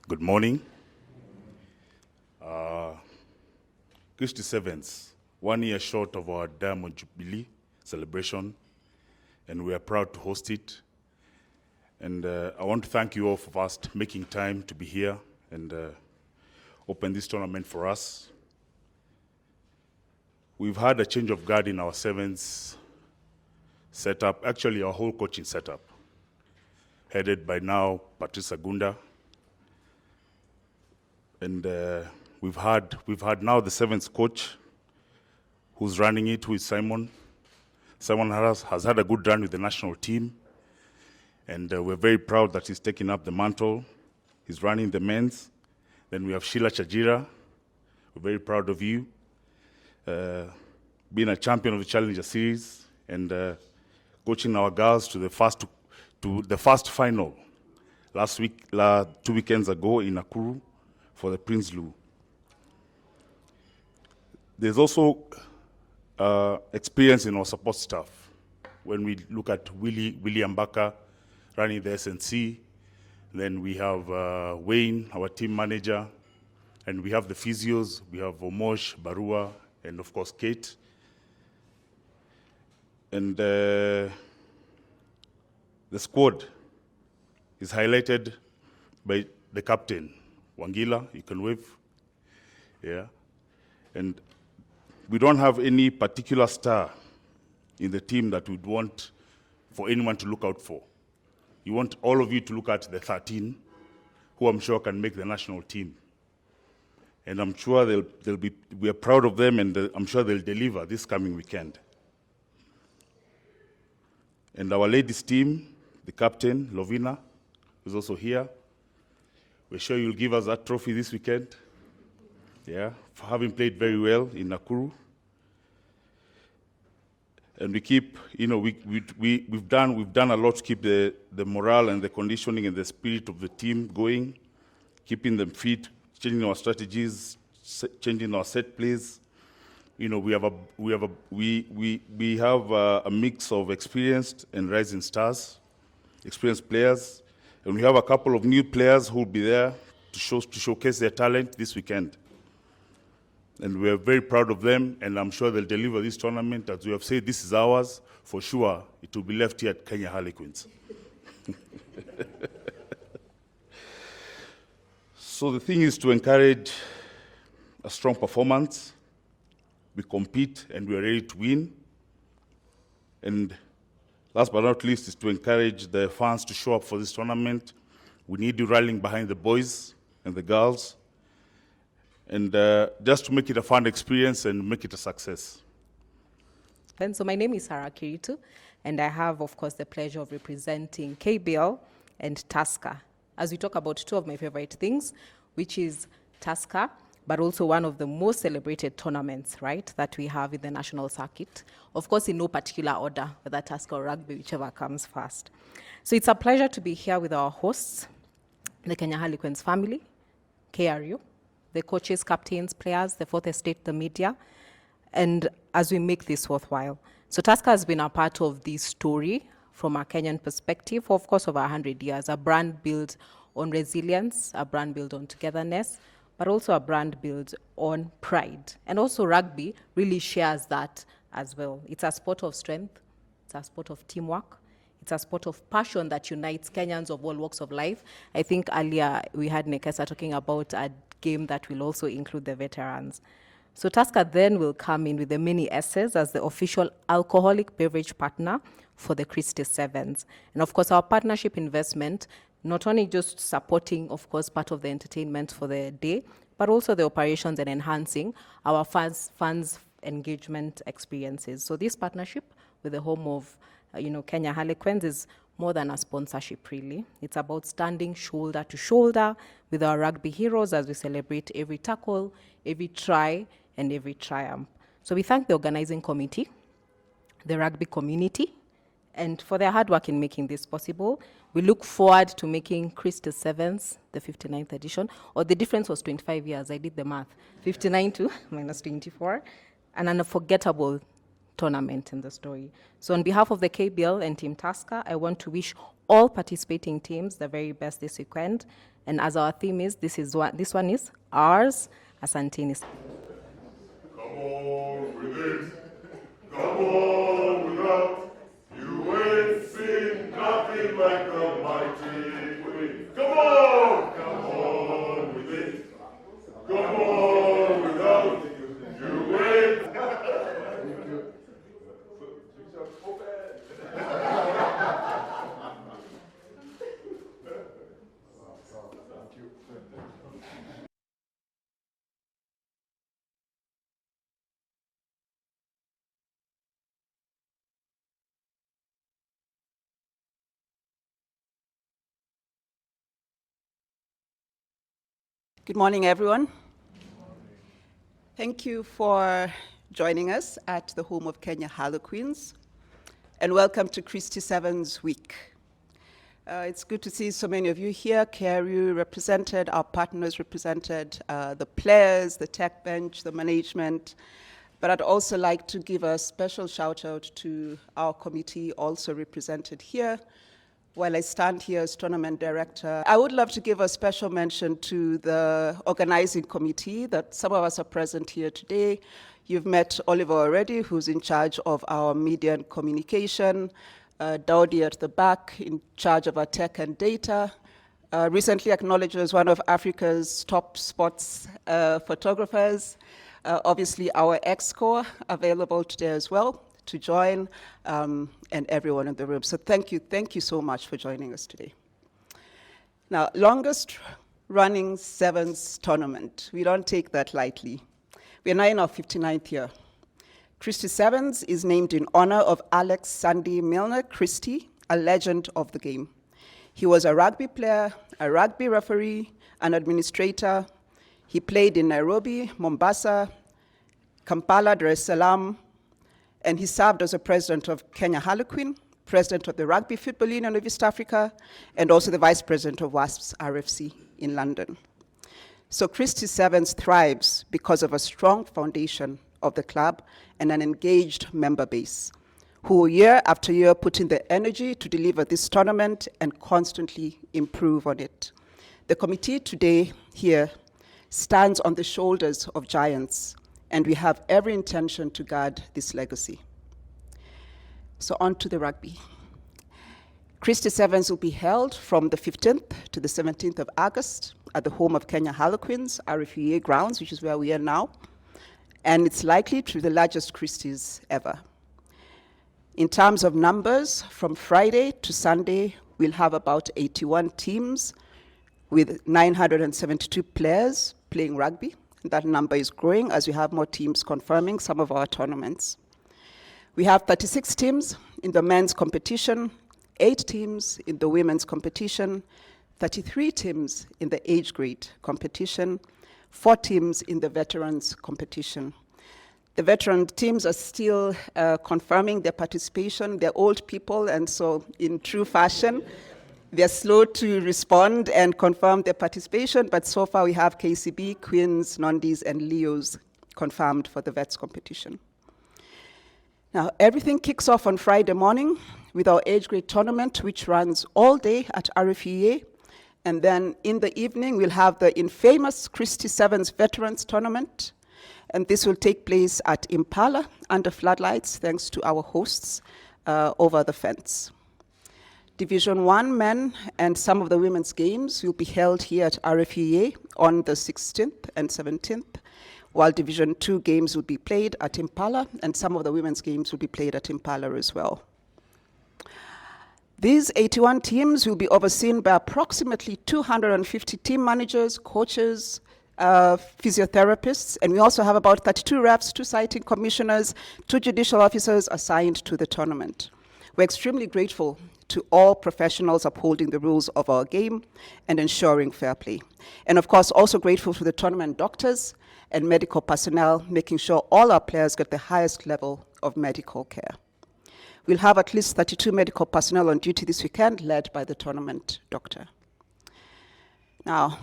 Good morning. Christie Sevens, 1 year short of our Diamond Jubilee celebration, and we are proud to host it. And I want to thank you all for first making time to be here and open this tournament for us. We've had a change of guard in our sevens setup, actually our whole coaching setup, headed by now Patrice Agunda. And we've had now the sevens coach who's running it, who is Simon. Simon has had a good run with the national team, and we're very proud that he's taking up the mantle. He's running the men's. Then we have Sheila Chajira. We're very proud of you. Being a champion of the Challenger Series and coaching our girls to the first final last week, 2 weekends ago in Nakuru for the Prince Lu. There's also experience in our support staff. When we look at William Mbaka running the SNC, then we have Wayne, our team manager, and we have the physios, we have Omosh, Barua, and of course Kate. And the squad is highlighted by the captain, Wangila. You can wave. Yeah. And we don't have any particular star in the team that we'd want for anyone to look out for. You want all of you to look at the 13 who I'm sure can make the national team. And I'm sure we are proud of them, and I'm sure they'll deliver this coming weekend. And our ladies team, the captain, Lovina, who's also here. We're sure you'll give us that trophy this weekend. Yeah, for having played very well in Nakuru. And we keep, we've done a lot to keep the morale and the conditioning and the spirit of the team going, keeping them fit, changing our strategies, changing our set plays. We have a mix of experienced and rising stars, experienced players, and we have a couple of new players who will be there to showcase their talent this weekend. And we are very proud of them, and I'm sure they'll deliver this tournament. As we have said, this is ours. For sure, it will be left here at Kenya Harlequins. So the thing is to encourage a strong performance. We compete, and we are ready to win. And last but not least is to encourage the fans to show up for this tournament. We need you rallying behind the boys and the girls, and just to make it a fun experience and make it a success. And so my name is Sarah Kiritu, and I have, of course, the pleasure of representing KBL and Tusker, as we talk about two of my favorite things, which is Tusker, but also one of the most celebrated tournaments, right, that we have in the national circuit. Of course, in no particular order, whether Tusker or rugby, whichever comes first. So it's a pleasure to be here with our hosts, the Kenya Harlequins family, KRU, the coaches, captains, players, the Fourth Estate, the media, and as we make this worthwhile. So Tusker has been a part of this story from a Kenyan perspective, of course, over 100 years, a brand built on resilience, a brand built on togetherness, but also a brand built on pride. And also rugby really shares that as well. It's a sport of strength, it's a sport of teamwork, it's a sport of passion that unites Kenyans of all walks of life. I think earlier we had Nekesa talking about a game that will also include the veterans. So Tusker then will come in with the many S's as the official alcoholic beverage partner for the Christie Sevens. And of course, our partnership investment, not only just supporting, of course, part of the entertainment for the day, but also the operations and enhancing our fans' engagement experiences. So this partnership with the home of, Kenya Harlequins is more than a sponsorship, really. It's about standing shoulder to shoulder with our rugby heroes as we celebrate every tackle, every try, and every triumph. So we thank the organizing committee, the rugby community, and for their hard work in making this possible. We look forward to making Christie Sevens, the 59th edition, or the difference was 25 years, I did the math, 59 to minus 24, an unforgettable tournament in the story. So on behalf of the KBL and Team Tusker, I want to wish all participating teams the very best this weekend. And as our theme is, this one is ours, Asanteni. Come on with it. Come on without. You ain't seen nothing like the mighty Queen. Come on with it. Come on without. You ain't. Good morning, everyone. Thank you for joining us at the home of Kenya Harlequins, and welcome to Christie Sevens Week. It's good to see so many of you here, KRU represented, our partners represented, the players, the tech bench, the management. But I'd also like to give a special shout out to our committee also represented here. While I stand here as tournament director, I would love to give a special mention to the organizing committee that some of us are present here today. You've met Oliver already, who's in charge of our media and communication, Daudi at the back, in charge of our tech and data, recently acknowledged as one of Africa's top sports photographers, obviously our ex-core available today as well to join, and everyone in the room. So thank you so much for joining us today. Now, longest running sevens tournament. We don't take that lightly. We are now in our 59th year. Christie Sevens is named in honor of Alex Sandy Milner Christie, a legend of the game. He was a rugby player, a rugby referee, an administrator. He played in Nairobi, Mombasa, Kampala, Dar es Salaam, and he served as a president of Kenya Harlequin, president of the Rugby Football Union of East Africa, and also the vice president of WASP's RFC in London. So Christie Sevens thrives because of a strong foundation of the club and an engaged member base, who year after year put in the energy to deliver this tournament and constantly improve on it. The committee today here stands on the shoulders of giants, and we have every intention to guard this legacy. So on to the rugby. Christie Sevens will be held from the 15th to the 17th of August at the home of Kenya Harlequins, RFEA grounds, which is where we are now. And it's likely to be the largest Christie's ever. In terms of numbers, from Friday to Sunday, we'll have about 81 teams with 972 players playing rugby. That number is growing as we have more teams confirming some of our tournaments. We have 36 teams in the men's competition, 8 teams in the women's competition, 33 teams in the age grade competition, 4 teams in the veterans competition. The veteran teams are still confirming their participation. They're old people, and so in true fashion, they're slow to respond and confirm their participation, but so far we have KCB, Queens, Nondis, and Leos confirmed for the vets competition. Now, everything kicks off on Friday morning with our age grade tournament, which runs all day at RFEA. And then in the evening, we'll have the infamous Christie Sevens Veterans Tournament. And this will take place at Impala under floodlights, thanks to our hosts over the fence. Division 1 men and some of the women's games will be held here at RFEA on the 16th and 17th, while Division 2 games will be played at Impala, and some of the women's games will be played at Impala as well. These 81 teams will be overseen by approximately 250 team managers, coaches, physiotherapists, and we also have about 32 refs, 2 citing commissioners, 2 judicial officers assigned to the tournament. We're extremely grateful to all professionals upholding the rules of our game and ensuring fair play. And of course, also grateful to the tournament doctors and medical personnel, making sure all our players get the highest level of medical care. We'll have at least 32 medical personnel on duty this weekend, led by the tournament doctor. Now,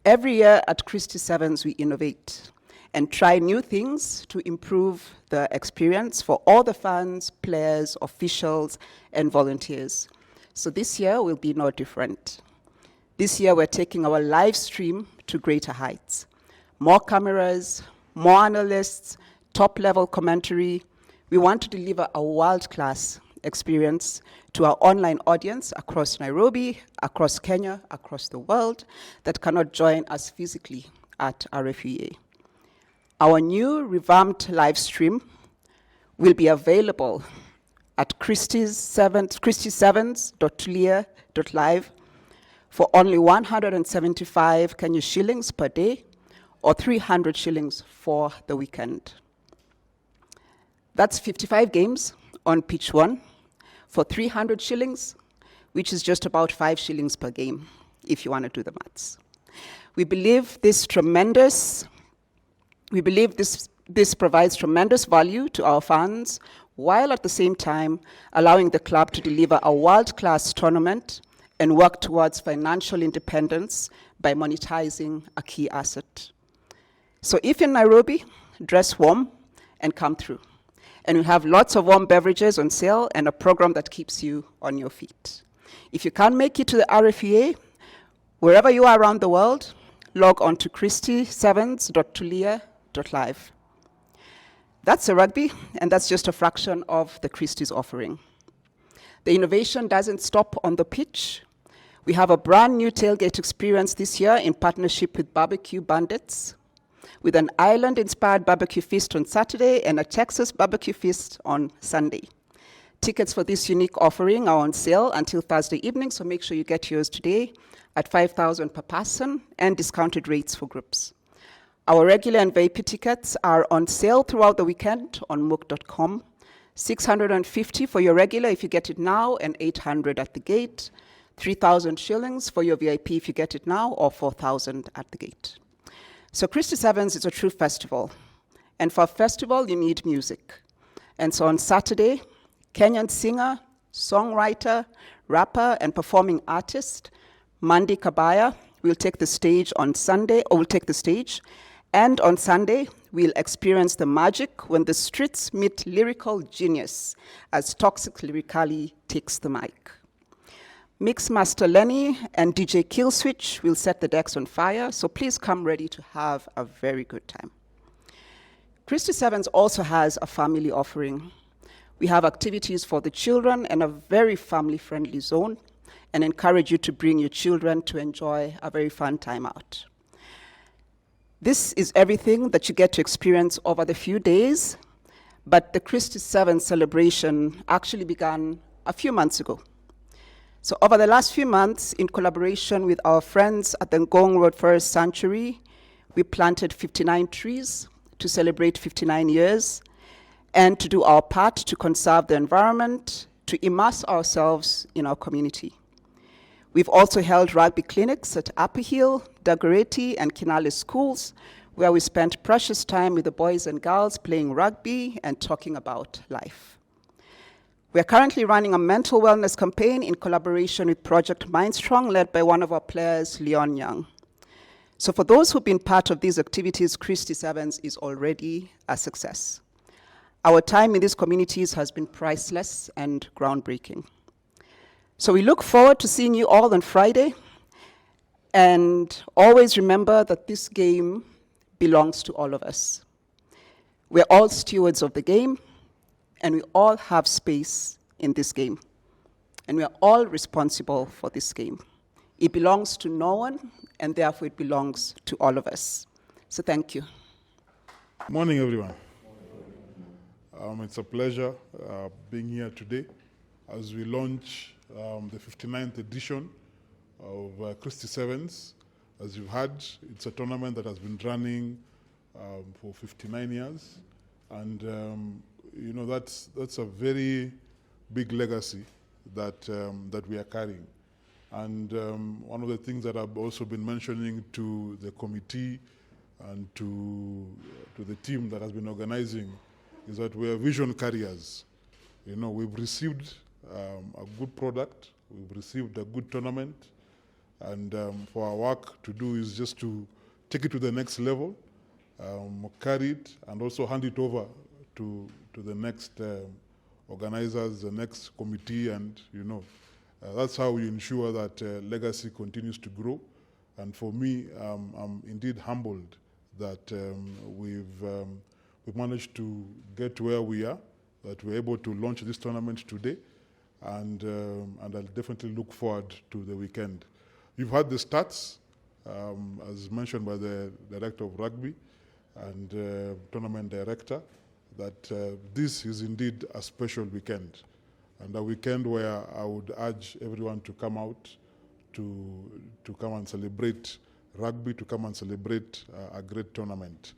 every year at Christie Sevens, we innovate and try new things to improve the experience for all the fans, players, officials, and volunteers. So this year will be no different. This year we're taking our live stream to greater heights. More cameras, more analysts, top-level commentary. We want to deliver a world-class experience to our online audience across Nairobi, across Kenya, across the world that cannot join us physically at RFEA. Our new revamped live stream will be available at christie7s.tulia.live for only 175 Kenya shillings per day or 300 shillings for the weekend. That's 55 games on pitch 1 for 300 shillings, which is just about 5 shillings per game, if you want to do the maths. We believe this provides tremendous value to our fans, while at the same time allowing the club to deliver a world-class tournament and work towards financial independence by monetizing a key asset. So if in Nairobi, dress warm and come through. And we'll have lots of warm beverages on sale and a program that keeps you on your feet. If you can't make it to the RFEA, wherever you are around the world, log on to christie7s.tulia.live. That's the rugby, and that's just a fraction of the Christie's offering. The innovation doesn't stop on the pitch. We have a brand new tailgate experience this year in partnership with Barbecue Bandits, with an island-inspired barbecue feast on Saturday and a Texas barbecue feast on Sunday. Tickets for this unique offering are on sale until Thursday evening, so make sure you get yours today at 5,000 per person and discounted rates for groups. Our regular and VIP tickets are on sale throughout the weekend on mook.com. 650 for your regular if you get it now, and 800 at the gate. 3,000 shillings for your VIP if you get it now, or 4,000 at the gate. So Christie Sevens is a true festival. And for a festival, you need music. And so on Saturday, Kenyan singer, songwriter, rapper, and performing artist, Mandi Kabaya, will take the stage on Sunday, or will take the stage. And on Sunday, we'll experience the magic when the streets meet lyrical genius as Toxic Lyrically takes the mic. Mixmaster Lenny and DJ Killswitch will set the decks on fire, so please come ready to have a very good time. Christie Sevens also has a family offering. We have activities for the children and a very family-friendly zone, and encourage you to bring your children to enjoy a very fun time out. This is everything that you get to experience over the few days, but the Christie Sevens celebration actually began a few months ago. So over the last few months, in collaboration with our friends at the Ngong Road Forest Sanctuary, we planted 59 trees to celebrate 59 years and to do our part to conserve the environment, to immerse ourselves in our community. We've also held rugby clinics at Upper Hill, Dagoretti, and Kinale schools, where we spent precious time with the boys and girls playing rugby and talking about life. We're currently running a mental wellness campaign in collaboration with Project Mindstrong, led by one of our players, Leon Young. So for those who've been part of these activities, Christie Sevens is already a success. Our time in these communities has been priceless and groundbreaking. So we look forward to seeing you all on Friday, and always remember that this game belongs to all of us. We're all stewards of the game, and we all have space in this game. And we are all responsible for this game. It belongs to no one, and therefore it belongs to all of us. So thank you. Morning, everyone. It's a pleasure being here today as we launch the 59th edition of Christie Sevens. As you've heard, it's a tournament that has been running for 59 years. And you know, that's a very big legacy that we are carrying. And one of the things that I've also been mentioning to the committee and to the team that has been organizing is that we are vision carriers. You know, we've received a good product, we've received a good tournament, and for our work to do is just to take it to the next level, carry it, and also hand it over to the next organizers, the next committee, and you know, That's how we ensure that legacy continues to grow. And for me, I'm indeed humbled that we've managed to get to where we are, that we're able to launch this tournament today, and I'll definitely look forward to the weekend. You've heard the stats, as mentioned by the Director of Rugby and Tournament Director, that this is indeed a special weekend, and a weekend where I would urge everyone to come out to come and celebrate rugby, to come and celebrate a great tournament.